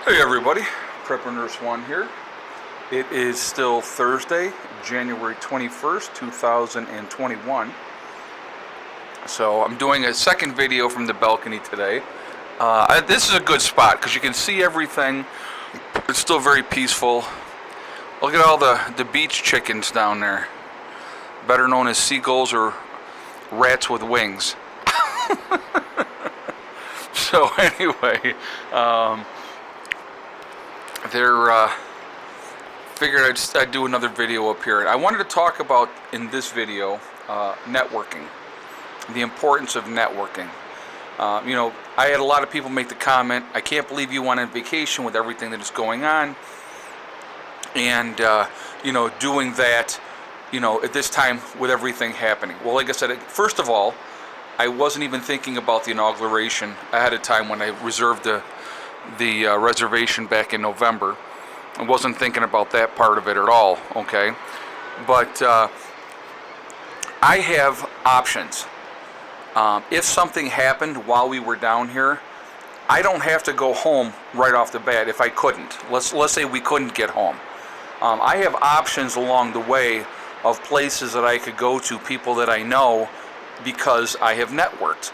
Hey everybody, Prepper Nurse One here. It is still Thursday, January 21st, 2021. So I'm doing a second video from the balcony today. This is a good spot because you can see everything. It's still very peaceful. Look at all the beach chickens down there, better known as seagulls or rats with wings. So anyway, figured I'd do another video up here. I wanted to talk about, in this video, networking, the importance of networking. I had a lot of people make the comment, I can't believe you went on vacation with everything that is going on, and doing that, at this time with everything happening. Well, like I said, first of all, I wasn't even thinking about the inauguration ahead of time when I reserved the reservation back in November. I wasn't thinking about that part of it at all, okay? But I have options. If something happened while we were down here, I don't have to go home right off the bat if I couldn't. Let's say we couldn't get home. I have options along the way of places that I could go to, people that I know, because I have networked.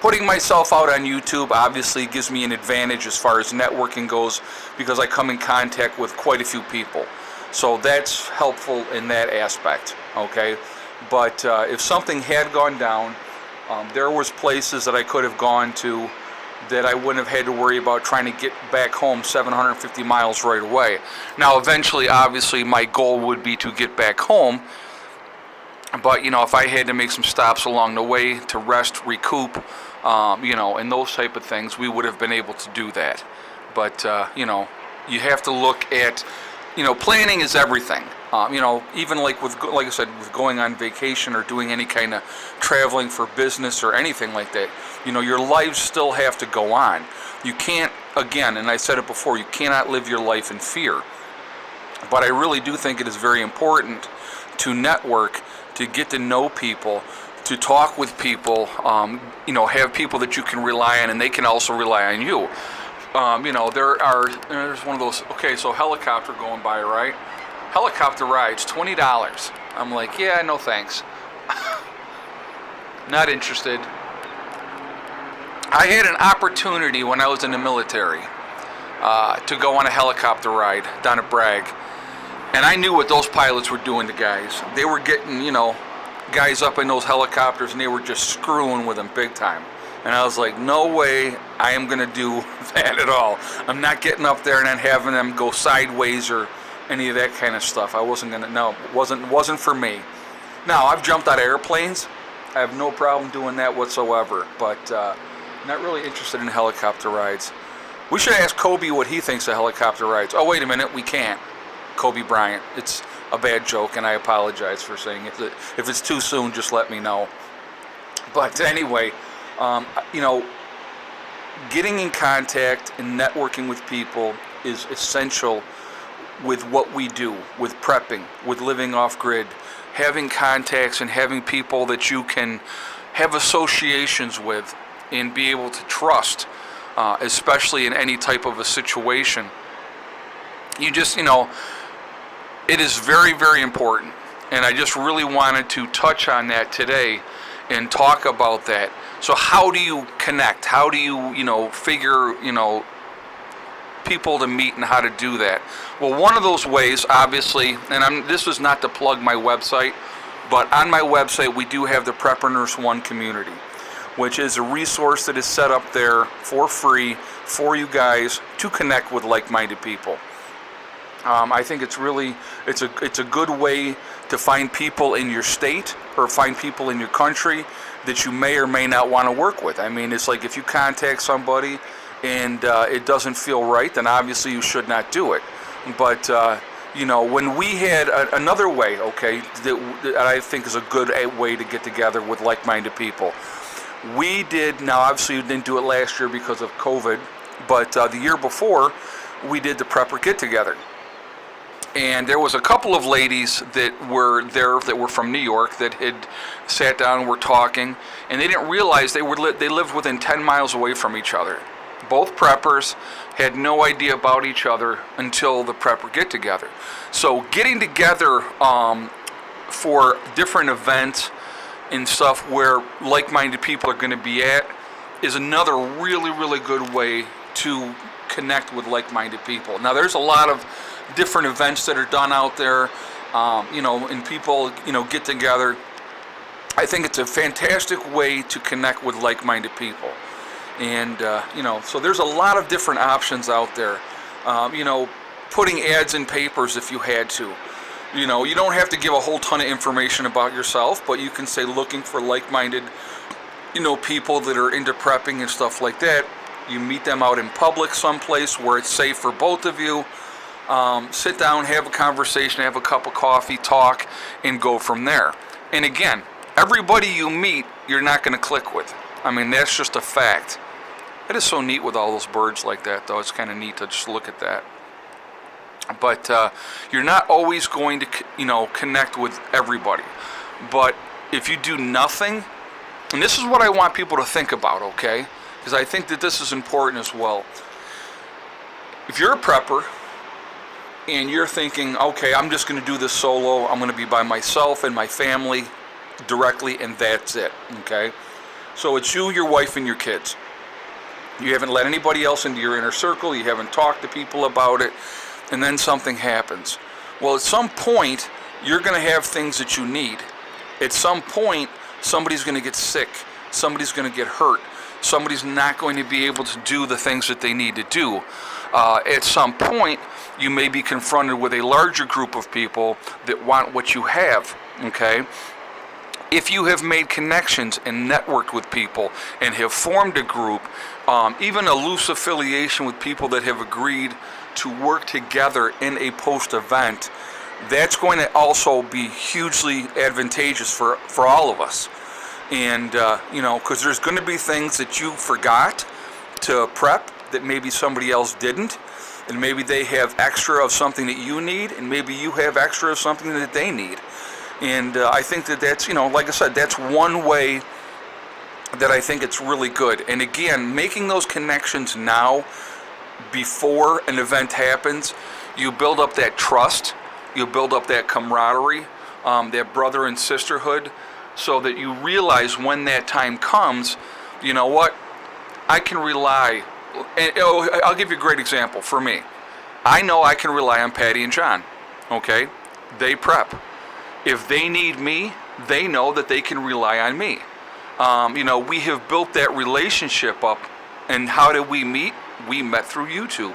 Putting myself out on YouTube obviously gives me an advantage as far as networking goes because I come in contact with quite a few people. So that's helpful in that aspect, okay? But if something had gone down, there was places that I could have gone to that I wouldn't have had to worry about trying to get back home 750 miles right away. Now, eventually, obviously, my goal would be to get back home. But, if I had to make some stops along the way to rest, recoup, and those type of things, we would have been able to do that. But, you have to look at, planning is everything. Even like I said, with going on vacation or doing any kind of traveling for business or anything like that, your lives still have to go on. You can't, again, and I said it before, you cannot live your life in fear. But I really do think it is very important to network, to get to know people, to talk with people, have people that you can rely on and they can also rely on you. There's one of those, okay, so helicopter going by, right? Helicopter rides, $20. I'm like, yeah, no thanks. Not interested. I had an opportunity when I was in the military to go on a helicopter ride down at Bragg. And I knew what those pilots were doing to guys. They were getting, guys up in those helicopters and they were just screwing with them big time. And I was like, no way I am going to do that at all. I'm not getting up there and then having them go sideways or any of that kind of stuff. I wasn't going to, no, it wasn't for me. Now, I've jumped out of airplanes. I have no problem doing that whatsoever. But not really interested in helicopter rides. We should ask Kobe what he thinks of helicopter rides. Oh, wait a minute, we can't. Kobe Bryant. It's a bad joke, and I apologize for saying it. If it's too soon, just let me know. But anyway, getting in contact and networking with people is essential with what we do, with prepping, with living off grid, having contacts and having people that you can have associations with and be able to trust, especially in any type of a situation. You just, it is very, very important, and I just really wanted to touch on that today and talk about that. So how do you connect? How do you, figure, people to meet and how to do that? Well, one of those ways, obviously, and this was not to plug my website, but on my website we do have the Prepper Nurse One community, which is a resource that is set up there for free for you guys to connect with like-minded people. I think it's a good way to find people in your state or find people in your country that you may or may not want to work with. I mean, it's like if you contact somebody and it doesn't feel right, then obviously you should not do it. But when we had another way, okay, that I think is a good way to get together with like-minded people. We did, now obviously we didn't do it last year because of COVID, but the year before we did the Prepper Get Together. And there was a couple of ladies that were there that were from New York that had sat down and were talking, and they didn't realize they lived within 10 miles away from each other. both preppers, had no idea about each other until the prepper get-together. So getting together for different events and stuff where like-minded people are going to be at is another really, really good way to connect with like-minded people. Now, there's a lot of different events that are done out there, and people, get together. I think it's a fantastic way to connect with like-minded people. And, so there's a lot of different options out there. Putting ads in papers if you had to. You don't have to give a whole ton of information about yourself, but you can say looking for like-minded, people that are into prepping and stuff like that. You meet them out in public someplace where it's safe for both of you. Sit down, have a conversation, have a cup of coffee, talk, and go from there. And again, everybody you meet, you're not going to click with. I mean, that's just a fact. It is so neat with all those birds like that, though. It's kind of neat to just look at that. But you're not always going to, connect with everybody. But if you do nothing, and this is what I want people to think about, okay? Because I think that this is important as well. If you're a prepper and you're thinking, okay, I'm just going to do this solo, I'm going to be by myself and my family directly, and that's it, okay? So it's you, your wife, and your kids. You haven't let anybody else into your inner circle, you haven't talked to people about it, and then something happens. Well, at some point, you're going to have things that you need. At some point, somebody's going to get sick, somebody's going to get hurt, somebody's not going to be able to do the things that they need to do. At some point, you may be confronted with a larger group of people that want what you have, okay? If you have made connections and networked with people and have formed a group, even a loose affiliation with people that have agreed to work together in a post-event, that's going to also be hugely advantageous for all of us. And, because there's going to be things that you forgot to prep that maybe somebody else didn't, and maybe they have extra of something that you need, and maybe you have extra of something that they need. And I think that's, like I said, that's one way that I think it's really good. And again, making those connections now before an event happens, you build up that trust, you build up that camaraderie, that brother and sisterhood, so that you realize when that time comes, you know what, I can rely, and I'll give you a great example for me. I know I can rely on Patty and John, okay? They prep. If they need me, they know that they can rely on me. We have built that relationship up. And how did we meet? We met through YouTube.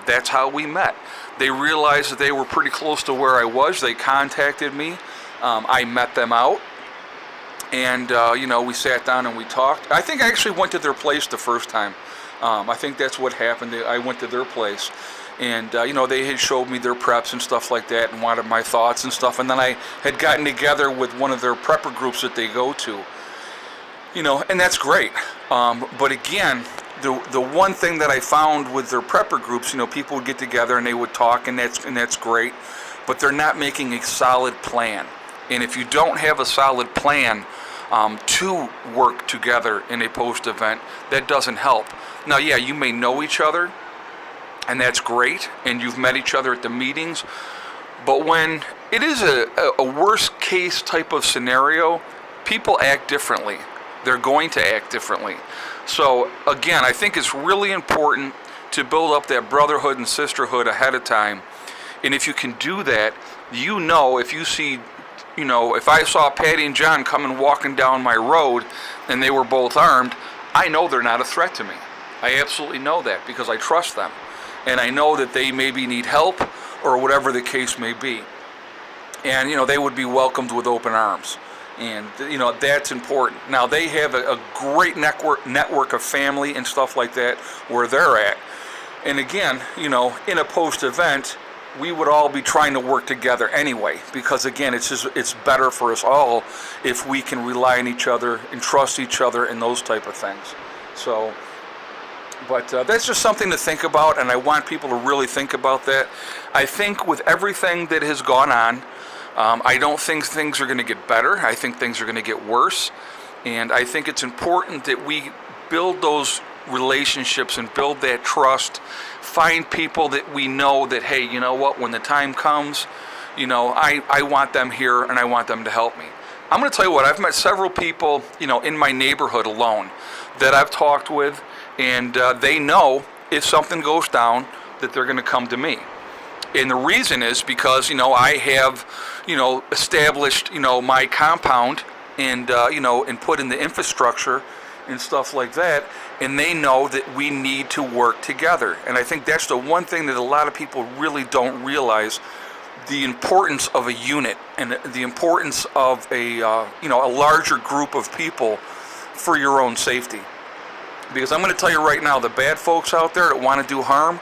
That's how we met. They realized that they were pretty close to where I was. They contacted me. I met them out. And, we sat down and we talked. I think I actually went to their place the first time. I think that's what happened. I went to their place. And, they had showed me their preps and stuff like that and wanted my thoughts and stuff. And then I had gotten together with one of their prepper groups that they go to. And that's great. But again, the one thing that I found with their prepper groups, people would get together and they would talk, and that's great. But they're not making a solid plan. And if you don't have a solid plan to work together in a post-event, that doesn't help. Now, yeah, you may know each other, and that's great, and you've met each other at the meetings, but when it is a worst case type of scenario, people act differently. They're going to act differently. So again, I think it's really important to build up that brotherhood and sisterhood ahead of time. And if you can do that, if you see, if I saw Patty and John coming walking down my road and they were both armed, I know they're not a threat to me. I absolutely know that because I trust them. And I know that they maybe need help or whatever the case may be. And, they would be welcomed with open arms. And, that's important. Now, they have a great network of family and stuff like that where they're at. And again, in a post-event, we would all be trying to work together anyway. Because, again, it's better for us all if we can rely on each other and trust each other and those type of things. So... But that's just something to think about, and I want people to really think about that. I think with everything that has gone on, I don't think things are going to get better. I think things are going to get worse. And I think it's important that we build those, relationships and build that trust. Find people that we know that, hey, you know what, when the time comes, I want them here and I want them to help me. I'm going to tell you what, I've met several people, in my neighborhood alone that I've talked with, and they know if something goes down that they're going to come to me. And the reason is because, I have, established, my compound and, and put in the infrastructure and stuff like that. And they know that we need to work together. And I think that's the one thing that a lot of people really don't realize, the importance of a unit and the importance of a larger group of people for your own safety. Because I'm going to tell you right now, the bad folks out there that want to do harm,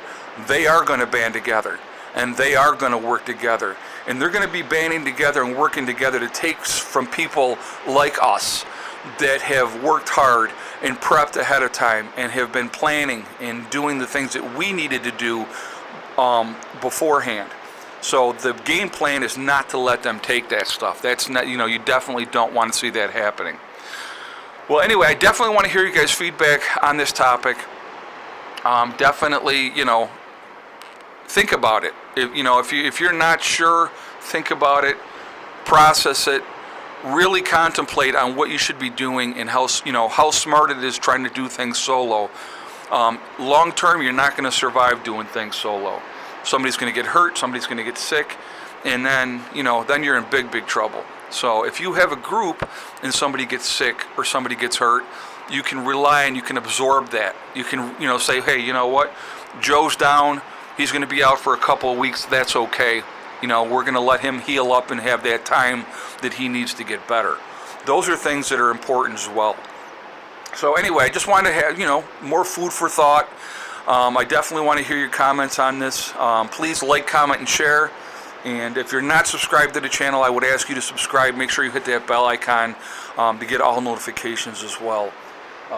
they are going to band together and they are going to work together. And they're going to be banding together and working together to take from people like us that have worked hard and prepped ahead of time and have been planning and doing the things that we needed to do beforehand. So the game plan is not to let them take that stuff. That's not, you definitely don't want to see that happening. Well, anyway, I definitely want to hear you guys' feedback on this topic. Definitely, think about it. If you're not sure, think about it, process it, really contemplate on what you should be doing and how smart it is trying to do things solo. Long term, you're not going to survive doing things solo. Somebody's going to get hurt, somebody's going to get sick, and then you're in big trouble. So if you have a group and somebody gets sick or somebody gets hurt, you can rely and you can absorb that. You can say, hey, you know what, Joe's down, he's going to be out for a couple of weeks, that's okay. We're going to let him heal up and have that time that he needs to get better. Those are things that are important as well. So anyway, I just wanted to have, more food for thought. I definitely want to hear your comments on this. Please like, comment, and share. And if you're not subscribed to the channel, I would ask you to subscribe. Make sure you hit that bell icon to get all notifications as well.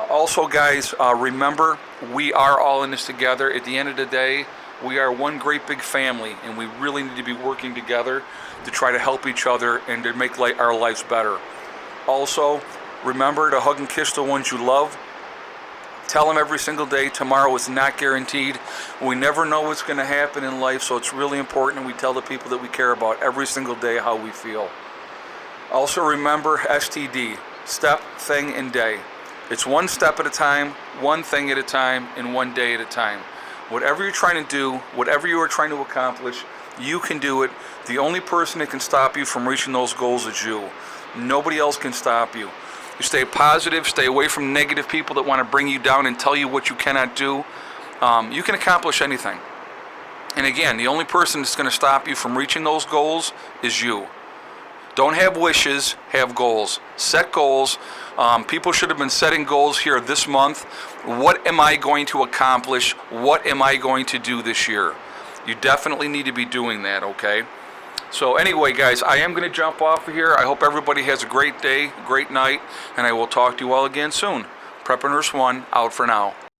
Also, guys, remember, we are all in this together. At the end of the day, we are one great big family, and we really need to be working together to try to help each other and to make our lives better. Also, remember to hug and kiss the ones you love. Tell them every single day, tomorrow is not guaranteed. We never know what's going to happen in life, so it's really important we tell the people that we care about every single day how we feel. Also remember STD, step, thing, and day. It's one step at a time, one thing at a time, and one day at a time. Whatever you're trying to do, whatever you are trying to accomplish, you can do it. The only person that can stop you from reaching those goals is you. Nobody else can stop you. You stay positive, stay away from negative people that want to bring you down and tell you what you cannot do. You can accomplish anything. And again, the only person that's going to stop you from reaching those goals is you. Don't have wishes, have goals. Set goals. People should have been setting goals here this month. What am I going to accomplish? What am I going to do this year? You definitely need to be doing that, okay? So anyway, guys, I am going to jump off of here. I hope everybody has a great day, great night, and I will talk to you all again soon. Prepper Nurse 1, out for now.